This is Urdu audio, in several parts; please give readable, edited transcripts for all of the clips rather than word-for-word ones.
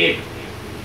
1,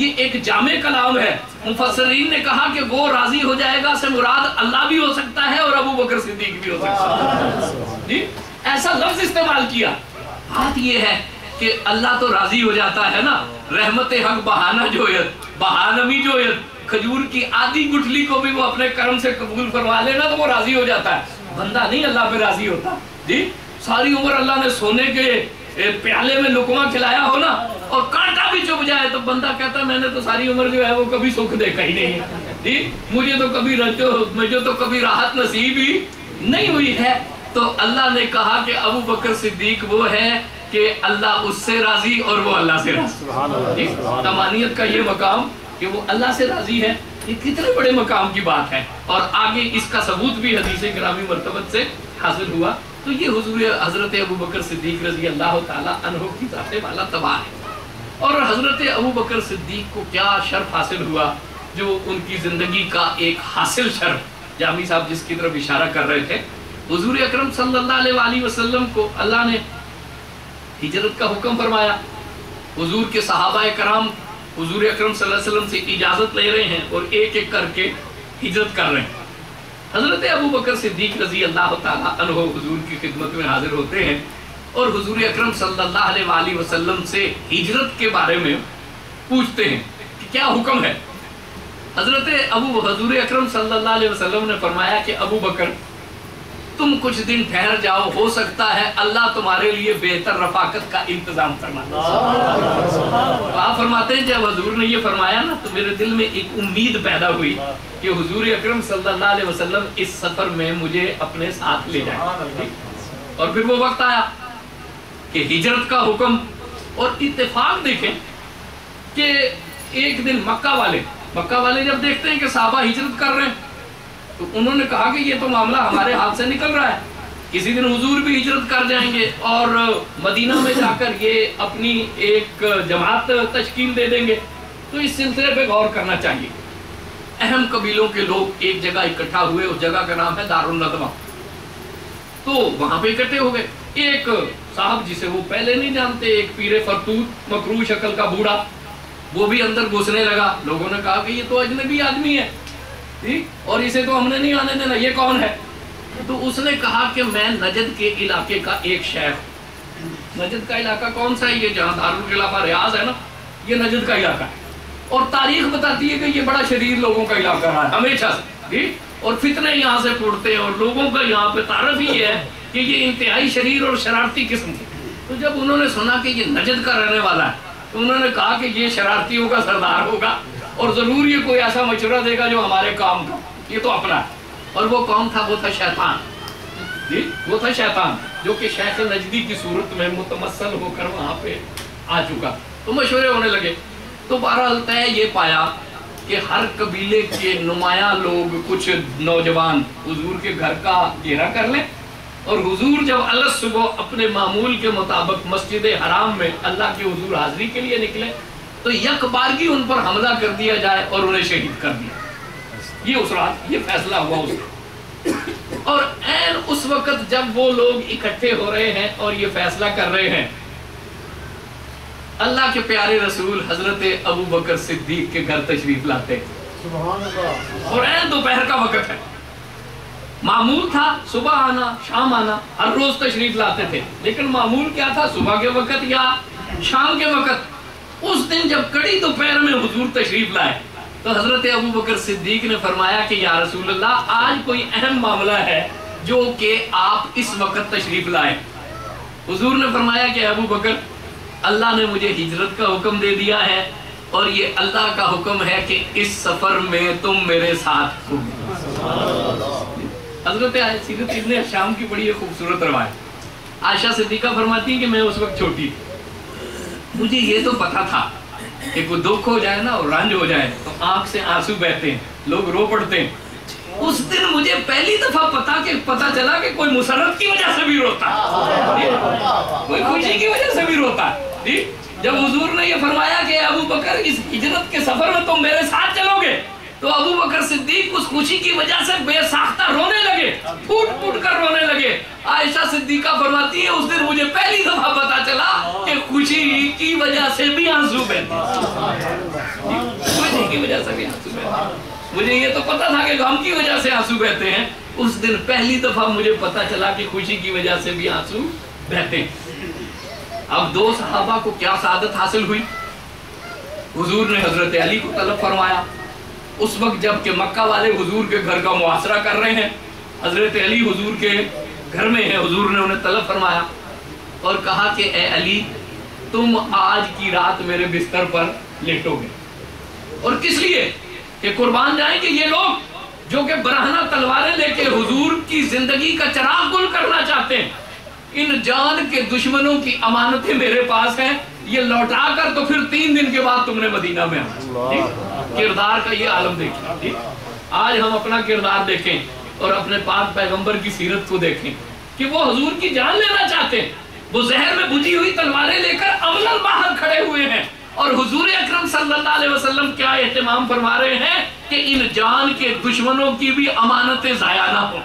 یہ ایک جامع کلام ہے. مفسرین نے کہا کہ وہ راضی ہو جائے گا سے مراد اللہ بھی ہو سکتا ہے اور ابو بکر صدیق بھی ہو سکتا ہے. جی ایسا لفظ استعمال کیا. بات یہ ہے کہ اللہ تو راضی ہو جاتا ہے نا. رحمت حق بہانہ جویت بہانمی جویت, کھجور کی آدھی گٹھلی کو بھی وہ اپنے کرم سے قبول فرما لینا تو وہ راضی ہو جاتا ہے. بندہ نہیں اللہ پہ راضی ہوتا. جی ساری عمر اللہ نے سونے کے پیالے میں لقمہ کھلایا ہو نا اور کانٹا بھی چبھ جائے تو بندہ کہتا ہے میں نے تو ساری عمر جو ہے وہ کبھی سکھ دیکھا ہی نہیں ہے. جی مجھے تو کبھی راحت نصیب ہی نہیں ہوئی ہے. تو اللہ نے کہا کہ ابو بکر صدیق وہ ہے کہ اللہ اس سے راضی اور وہ اللہ سے راضی. تمانیت کا یہ مقام کہ وہ اللہ سے راضی ہے, یہ کتنے بڑے مقام کی بات ہے. اور آگے اس کا ثبوت بھی حدیث گرامی مرتبت سے حاصل ہوا. تو یہ حضور حضرت ابو بکر صدیق رضی اللہ تعالیٰ عنہ کی ذات والا تباہ ہے. اور حضرت ابو بکر صدیق کو کیا شرف حاصل ہوا جو ان کی زندگی کا ایک حاصل شرف جامی صاحب جس کی طرف اشارہ کر رہے تھے. حضور اکرم صلی اللہ علیہ وسلم کو اللہ نے ہجرت کا حکم فرمایا. حضور کے صحابہ کرام حضور اکرم صلی اللہ علیہ وسلم سے اجازت لے رہے ہیں اور ایک ایک کر کے ہجرت کر رہے ہیں. حضرت ابو بکر صدیق رضی اللہ تعالیٰ عنہ حضور کی خدمت میں حاضر ہوتے ہیں اور حضور اکرم صلی اللہ علیہ وسلم سے ہجرت کے بارے میں پوچھتے ہیں کہ کیا حکم ہے. حضور اکرم صلی اللہ علیہ وسلم نے فرمایا کہ ابو بکر تم کچھ دن ٹھہر جاؤ, ہو سکتا ہے اللہ تمہارے لیے بہتر رفاقت کا انتظام فرمائے. آپ فرماتے ہیں جب حضور نے یہ فرمایا نا تو میرے دل میں ایک امید پیدا ہوئی کہ حضور اکرم صلی اللہ علیہ وسلم اس سفر میں مجھے اپنے ساتھ لے جائیں. اور پھر وہ وقت آیا کہ ہجرت کا حکم. اور اتفاق دیکھیں کہ ایک دن مکہ والے جب دیکھتے ہیں کہ صحابہ ہجرت کر رہے ہیں تو انہوں نے کہا کہ یہ تو معاملہ ہمارے ہاتھ سے نکل رہا ہے, کسی دن حضور بھی ہجرت کر جائیں گے اور مدینہ میں جا کر یہ اپنی ایک جماعت تشکیل دے دیں گے. تو اس سلسلے پہ غور کرنا چاہیے. اہم قبیلوں کے لوگ ایک جگہ اکٹھا ہوئے, اس جگہ کا نام ہے دار الندوہ. تو وہاں پہ اکٹھے ہو گئے. ایک صاحب جسے وہ پہلے نہیں جانتے, ایک پیر فرتوت مکروہ شکل کا بوڑھا, وہ بھی اندر گھسنے لگا. لوگوں نے کہا کہ یہ تو اجنبی آدمی ہے اور اسے تو ہم نے نہیں آنے دینا, یہ کون ہے؟ تو اس نے کہا کہ میں نجد کے علاقے کا ایک شیخ. نجد کا علاقہ کون سا ہے؟ یہ جہاں دارالخلافہ ریاض ہے نا, یہ نجد کا علاقہ ہے. اور تاریخ بتاتی ہے کہ یہ بڑا شریر لوگوں کا علاقہ رہا ہے ہمیشہ سے, اور فتنے یہاں سے پھوٹتے ہیں اور لوگوں کا یہاں پہ تعارف ہی ہے کہ یہ انتہائی شریر اور شرارتی قسم کی. تو جب انہوں نے سنا کہ یہ نجد کا رہنے والا ہے تو انہوں نے کہا کہ یہ شرارتیوں کا سردار ہوگا اور ضرور یہ کوئی ایسا مشورہ دے گا جو ہمارے کام کا, یہ تو اپنا ہے. اور وہ کون تھا؟ وہ تھا شیطان. وہ تھا شیطان جو کہ شیخ نجدی کی صورت میں متمثل ہو کر وہاں پہ آ چکا. تو مشورے ہونے لگے. تو بہرحال طے یہ پایا کہ ہر قبیلے کے نمایاں لوگ, کچھ نوجوان حضور کے گھر کا گھیرا کر لیں اور حضور جب الگ صبح اپنے معمول کے مطابق مسجد حرام میں اللہ کے حضور حاضری کے لیے نکلے تو یک بارگی ان پر حملہ کر دیا جائے اور انہیں شہید کر دیا. یہ اس رات یہ فیصلہ ہوا اس. اور عین اس وقت جب وہ لوگ اکٹھے ہو رہے ہیں اور یہ فیصلہ کر رہے ہیں, اللہ کے پیارے رسول حضرت ابو بکر صدیق کے گھر تشریف لاتے ہیں. اور عین دوپہر کا وقت ہے. معمول تھا صبح آنا شام آنا, ہر روز تشریف لاتے تھے, لیکن معمول کیا تھا؟ صبح کے وقت یا شام کے وقت. اس دن جب کڑی دوپہر میں حضور تشریف لائے تو حضرت ابو بکر صدیق نے فرمایا کہ یا رسول اللہ, آج کوئی اہم معاملہ ہے جو کہ آپ اس وقت تشریف لائے. حضور نے فرمایا کہ ابو بکر, اللہ نے مجھے ہجرت کا حکم دے دیا ہے اور یہ اللہ کا حکم ہے کہ اس سفر میں تم میرے ساتھ ہو. حضرت سیرت ابن ہشام کی بڑی خوبصورت روایت. عائشہ صدیقہ فرماتی ہیں کہ میں اس وقت چھوٹی, مجھے یہ تو پتا تھا کہ کوئی دکھ ہو جائے نا اور رنج ہو جائے تو آنکھ سے آنسو بہتے ہیں, لوگ رو پڑتے ہیں. اس دن مجھے پہلی دفعہ پتا چلا کہ کوئی مسرت کی وجہ سے بھی روتا, کوئی خوشی کی وجہ سے بھی روتا. جب حضور نے یہ فرمایا کہ ابو بکر اس ہجرت کے سفر میں تم میرے ساتھ چلو گے تو ابو بکر صدیق اس خوشی کی وجہ سے بے ساختہ رونے لگے، پھوٹ پھوٹ کر رونے لگے۔ عائشہ صدیقہ فرماتی ہے اس دن مجھے پہلی دفعہ پتا چلا کہ خوشی کی وجہ سے بھی آنسو بہتے، خوشی کی وجہ سے بھی آنسو بہتے۔ مجھے یہ تو پتا تھا کہ غم کی وجہ سے آنسو بہتے ہیں، اس دن پہلی دفعہ مجھے پتا چلا کہ خوشی کی وجہ سے بھی آنسو بہتے ہیں۔ اب دو صحابہ کو کیا سعادت حاصل ہوئی؟ حضور نے حضرت علی کو طلب فرمایا۔ اس وقت جب کہ مکہ والے حضور کے گھر کا محاصرہ کر رہے ہیں، حضرت علی حضور کے گھر میں ہیں، حضور نے انہیں طلب فرمایا اور کہا کہ اے علی تم آج کی رات میرے بستر پر لیٹو گے، اور کس لیے کہ قربان جائیں کہ یہ لوگ جو کہ برہنہ تلواریں لے کے حضور کی زندگی کا چراغ گل کرنا چاہتے ہیں، ان جان کے دشمنوں کی امانتیں میرے پاس ہیں، یہ لوٹا کر تو پھر 3 دن کے بعد تم نے مدینہ میں آنا۔ کردار کا یہ عالم دیکھیں، آج ہم اپنا کردار دیکھیں اور اپنے پاک پیغمبر کی سیرت کو دیکھیں کہ وہ حضور کی جان لینا چاہتے ہیں، وہ زہر میں بجھی ہوئی تلواریں لے کر عملاً باہر کھڑے ہوئے ہیں، اور حضور اکرم صلی اللہ علیہ وسلم کیا اہتمام فرما رہے ہیں کہ ان جان کے دشمنوں کی بھی امانتیں ضائع نہ ہوں۔